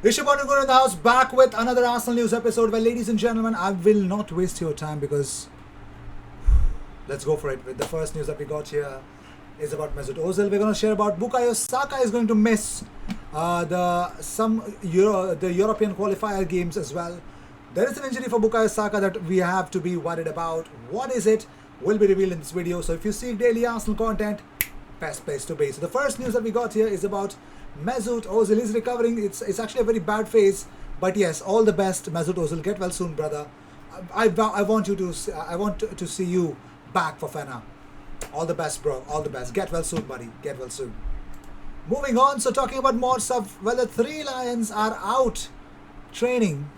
Rishabh in the house, back with another Arsenal news episode. Well, ladies and gentlemen, I will not waste your time because let's go for it. With the first news that we got here is about Mesut Ozil. We're going to share about Bukayo Saka is going to miss the European qualifier games as well. There is an injury for Bukayo Saka that we have to be worried about. What is it? Will be revealed in this video. So if you seek daily Arsenal content, best place to be. So the first news that we got here is about Mesut Ozil. Is recovering. It's actually a very bad phase, but yes, all the best, Mesut Ozil. Get well soon, brother. I want to see you back for Fena. All the best, bro. All the best. Get well soon, buddy. Get well soon. Moving on. So talking about more stuff. Well, the Three Lions are out training.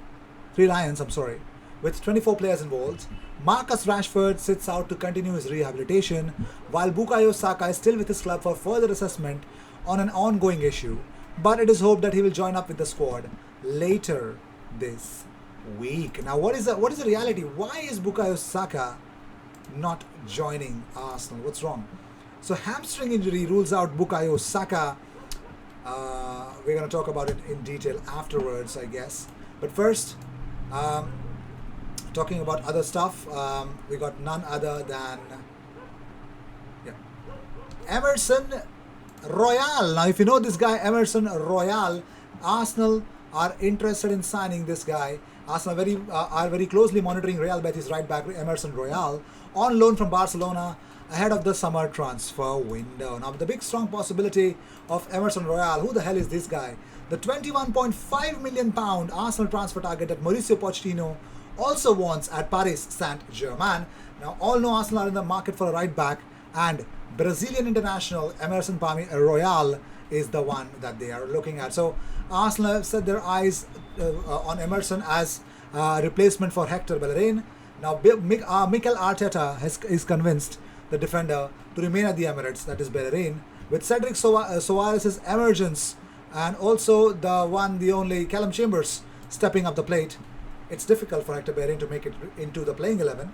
Three Lions. I'm sorry. With 24 players involved. Marcus Rashford sits out to continue his rehabilitation, while Bukayo Saka is still with his club for further assessment on an ongoing issue. But it is hoped that he will join up with the squad later this week. Now, what is the reality? Why is Bukayo Saka not joining Arsenal? What's wrong? So, hamstring injury rules out Bukayo Saka. We're going to talk about it in detail afterwards, I guess. But first, talking about other stuff, we got none other than Emerson Royal. Now, if you know this guy, Emerson Royal, Arsenal are interested in signing this guy. Arsenal are very closely monitoring Real Betis right back Emerson Royal on loan from Barcelona ahead of the summer transfer window. Now, the big strong possibility of Emerson Royal, who the hell is this guy? The £21.5 million Arsenal transfer target that Mauricio Pochettino also wants at Paris Saint-Germain. Now, all know Arsenal are in the market for a right back, and Brazilian international Emerson Royal is the one that they are looking at. So Arsenal have set their eyes on Emerson as a replacement for Hector Bellerin. Now Mikel Arteta is convinced the defender to remain at the Emirates, that is Bellerin, with Cedric Soares' emergence and also the only Callum Chambers stepping up the plate. It's difficult for Hector Bellerin to make it into the playing 11.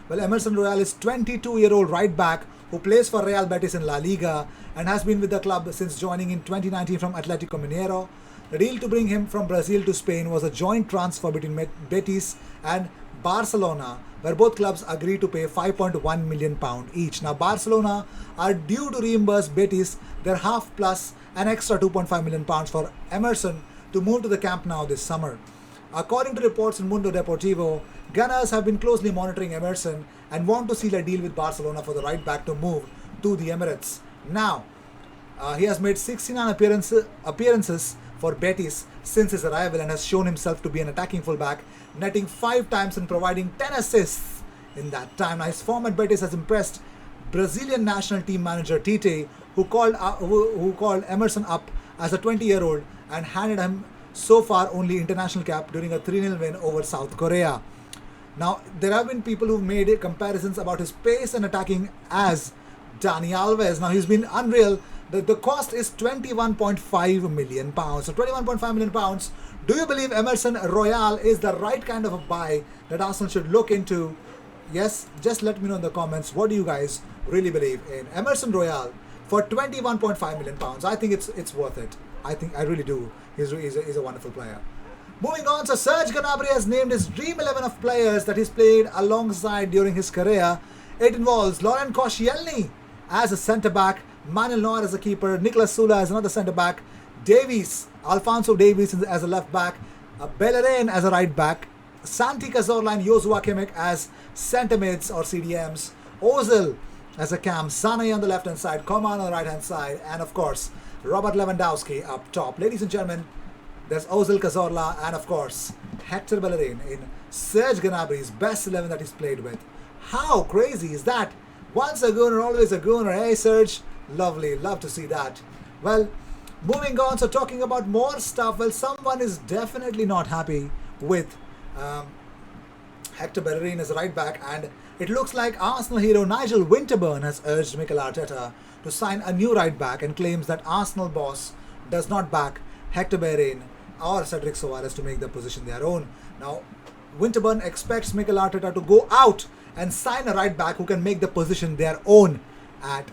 Well, Emerson Royal is 22-year-old right back who plays for Real Betis in La Liga and has been with the club since joining in 2019 from Atletico Mineiro. The deal to bring him from Brazil to Spain was a joint transfer between Betis and Barcelona, where both clubs agreed to pay £5.1 million each. Now, Barcelona are due to reimburse Betis their half plus an extra £2.5 million for Emerson to move to the Camp Nou this summer. According to reports in Mundo Deportivo, Gunners have been closely monitoring Emerson and want to seal a deal with Barcelona for the right back to move to the Emirates. Now, he has made 69 appearances for Betis since his arrival and has shown himself to be an attacking fullback, netting 5 times and providing 10 assists in that time. Now, his form at Betis has impressed Brazilian national team manager Tite, who called Emerson up as a 20-year-old and handed him so far only international cap during a 3-0 win over South Korea. Now, there have been people who've made comparisons about his pace and attacking as Dani Alves. Now, he's been unreal. The cost is £21.5 million. So, £21.5 million. Do you believe Emerson Royal is the right kind of a buy that Arsenal should look into? Yes, just let me know in the comments. What do you guys really believe in Emerson Royal for £21.5 million? I think it's worth it. I really do. He's a wonderful player. Moving on, so Serge Gnabry has named his dream 11 of players that he's played alongside during his career. It involves Laurent Koscielny as a centre-back, Manuel Neuer as a keeper, Nicolas Sula as another centre-back, Alphonso Davies as a left-back, Bellerin as a right-back, Santi Cazorla and Joshua Kimmich as centre-mids or CDMs, Ozil as a cam, Sané on the left-hand side, Coman on the right-hand side, and of course, Robert Lewandowski up top. Ladies and gentlemen, there's Ozil, Cazorla, and of course, Hector Bellerin in Serge Gnabry's best 11 that he's played with. How crazy is that? Once a gooner, always a gooner. Hey, Serge. Lovely. Love to see that. Well, moving on. So, talking about more stuff. Well, someone is definitely not happy with Hector Bellerin as a right back, and it looks like Arsenal hero Nigel Winterburn has urged Mikel Arteta to sign a new right back and claims that Arsenal boss does not back Hector Bellerin or Cedric Soares to make the position their own. Now, Winterburn expects Mikel Arteta to go out and sign a right back who can make the position their own at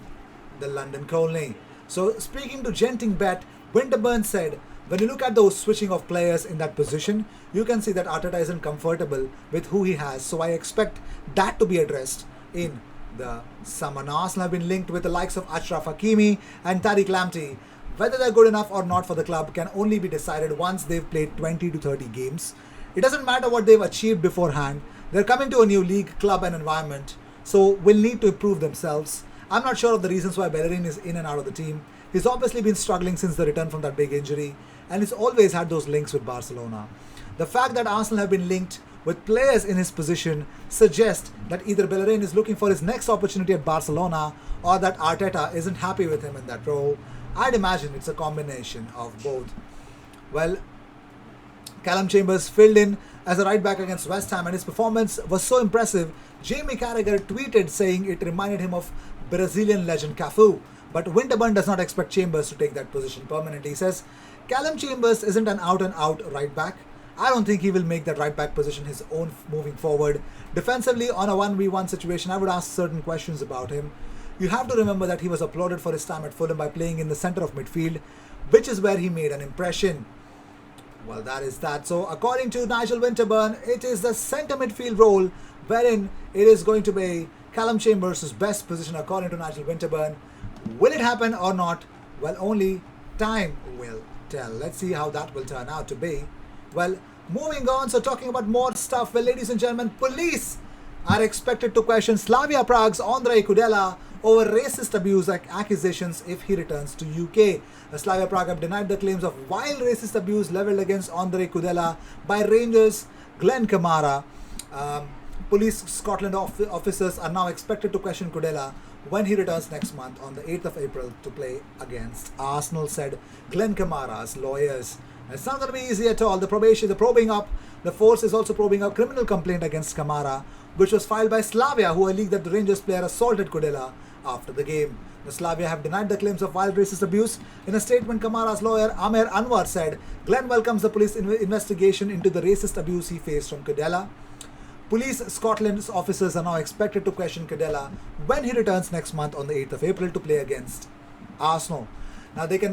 the London Colney. So, speaking to Genting Bet, Winterburn said When you look at the switching of players in that position, you can see that Arteta isn't comfortable with who he has. So I expect that to be addressed in the summer. Now, Arsenal have been linked with the likes of Achraf Hakimi and Tariq Lamptey. Whether they're good enough or not for the club can only be decided once they've played 20 to 30 games. It doesn't matter what they've achieved beforehand. They're coming to a new league, club and environment, so will need to improve themselves. I'm not sure of the reasons why Bellerin is in and out of the team. He's obviously been struggling since the return from that big injury, and he's always had those links with Barcelona. The fact that Arsenal have been linked with players in his position suggests that either Bellerin is looking for his next opportunity at Barcelona or that Arteta isn't happy with him in that role. I'd imagine it's a combination of both. Well, Callum Chambers filled in as a right back against West Ham, and his performance was so impressive. Jamie Carragher tweeted saying it reminded him of Brazilian legend Cafu. But Winterburn does not expect Chambers to take that position permanently. He says Callum Chambers isn't an out-and-out right back. I don't think he will make that right back position his own moving forward. Defensively, on a 1v1 situation, I would ask certain questions about him. You have to remember that he was applauded for his time at Fulham by playing in the centre of midfield, which is where he made an impression. Well, that is that. So, according to Nigel Winterburn, it is the centre midfield role wherein it is going to be Callum Chambers' best position, according to Nigel Winterburn. Will it happen or not? Well, only time will tell. Let's see how that will turn out to be. Well, moving on, so talking about more stuff. Well, ladies and gentlemen, police are expected to question Slavia Prague's Andrei Kudela over racist abuse accusations if he returns to UK. Slavia Prague have denied the claims of wild racist abuse levelled against Andrei Kudela by Rangers' Glenn Kamara. Police Scotland officers are now expected to question Kudela when he returns next month on the 8th of April to play against Arsenal, said Glenn Kamara's lawyers. It's not going to be easy at all. The force is also probing a criminal complaint against Kamara, which was filed by Slavia, who alleged that the Rangers player assaulted Kudela after the game. The Slavia have denied the claims of wild racist abuse. In a statement, Kamara's lawyer Amer Anwar said Glenn welcomes the police investigation into the racist abuse he faced from Kudela. Police Scotland's officers are now expected to question Kudela when he returns next month on the 8th of April to play against Arsenal. Now, there can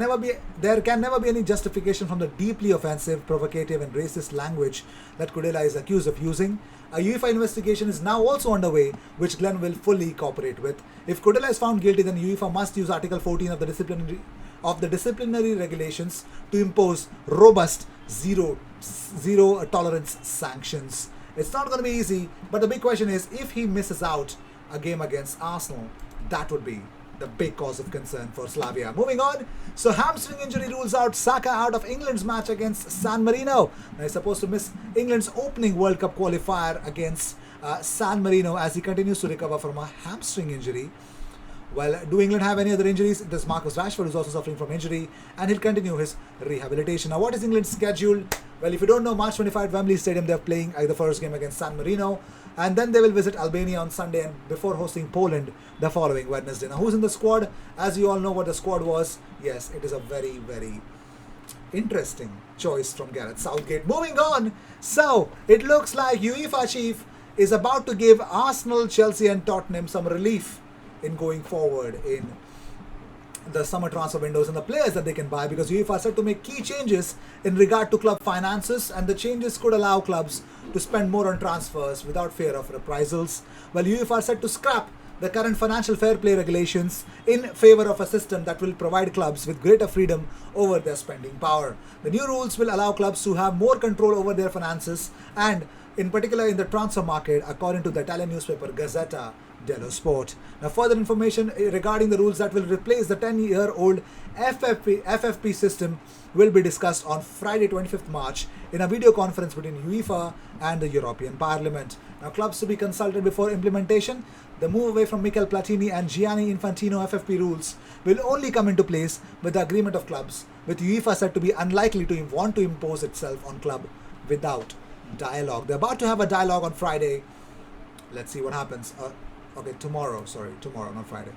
never be any justification from the deeply offensive, provocative and racist language that Kudela is accused of using. A UEFA investigation is now also underway, which Glenn will fully cooperate with. If Kudela is found guilty, then UEFA must use Article 14 of the disciplinary regulations to impose robust zero tolerance sanctions. It's not going to be easy, but the big question is, if he misses out a game against Arsenal, that would be the big cause of concern for Slavia. Moving on, so hamstring injury rules out Saka out of England's match against San Marino. Now, he's supposed to miss England's opening World Cup qualifier against San Marino as he continues to recover from a hamstring injury. Well, do England have any other injuries? There's Marcus Rashford, who's also suffering from injury, and he'll continue his rehabilitation. Now, what is England's schedule? Well, if you don't know, March 25 at Wembley Stadium, they're playing the first game against San Marino, and then they will visit Albania on Sunday and before hosting Poland the following Wednesday. Now, who's in the squad? As you all know what the squad was, yes, it is a very, very interesting choice from Gareth Southgate. Moving on, so it looks like UEFA chief is about to give Arsenal, Chelsea and Tottenham some relief in going forward in the summer transfer windows and the players that they can buy, because UEFA are set to make key changes in regard to club finances, and the changes could allow clubs to spend more on transfers without fear of reprisals. Well, UEFA are set to scrap the current financial fair play regulations in favor of a system that will provide clubs with greater freedom over their spending power. The new rules will allow clubs to have more control over their finances, and in particular in the transfer market, according to the Italian newspaper Gazzetta dello Sport. Now, further information regarding the rules that will replace the 10-year-old FFP system will be discussed on Friday 25th March in a video conference between UEFA and the European Parliament. Now, clubs to be consulted before implementation. The move away from Michel Platini and Gianni Infantino FFP rules will only come into place with the agreement of clubs, with UEFA said to be unlikely to want to impose itself on club without dialogue. They're about to have a dialogue on Friday. Let's see what happens. Tomorrow, not Friday.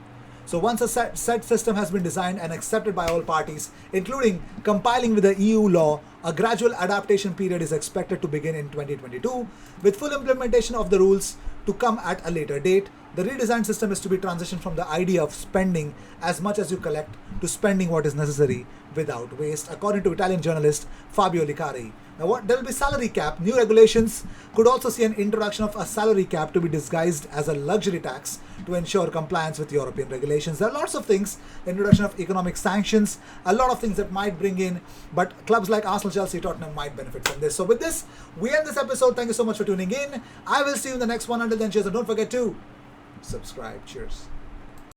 So once a set system has been designed and accepted by all parties, including compiling with the EU law, a gradual adaptation period is expected to begin in 2022, with full implementation of the rules to come at a later date. The redesigned system is to be transitioned from the idea of spending as much as you collect to spending what is necessary without waste, according to Italian journalist Fabio Licari. Now, there will be salary cap. New regulations could also see an introduction of a salary cap to be disguised as a luxury tax to ensure compliance with European regulations. There are lots of things, introduction of economic sanctions, a lot of things that might bring in, but clubs like Arsenal, Chelsea, Tottenham might benefit from this. So with this, we end this episode. Thank you so much for tuning in. I will see you in the next one. Until then, cheers, and don't forget to subscribe. Cheers.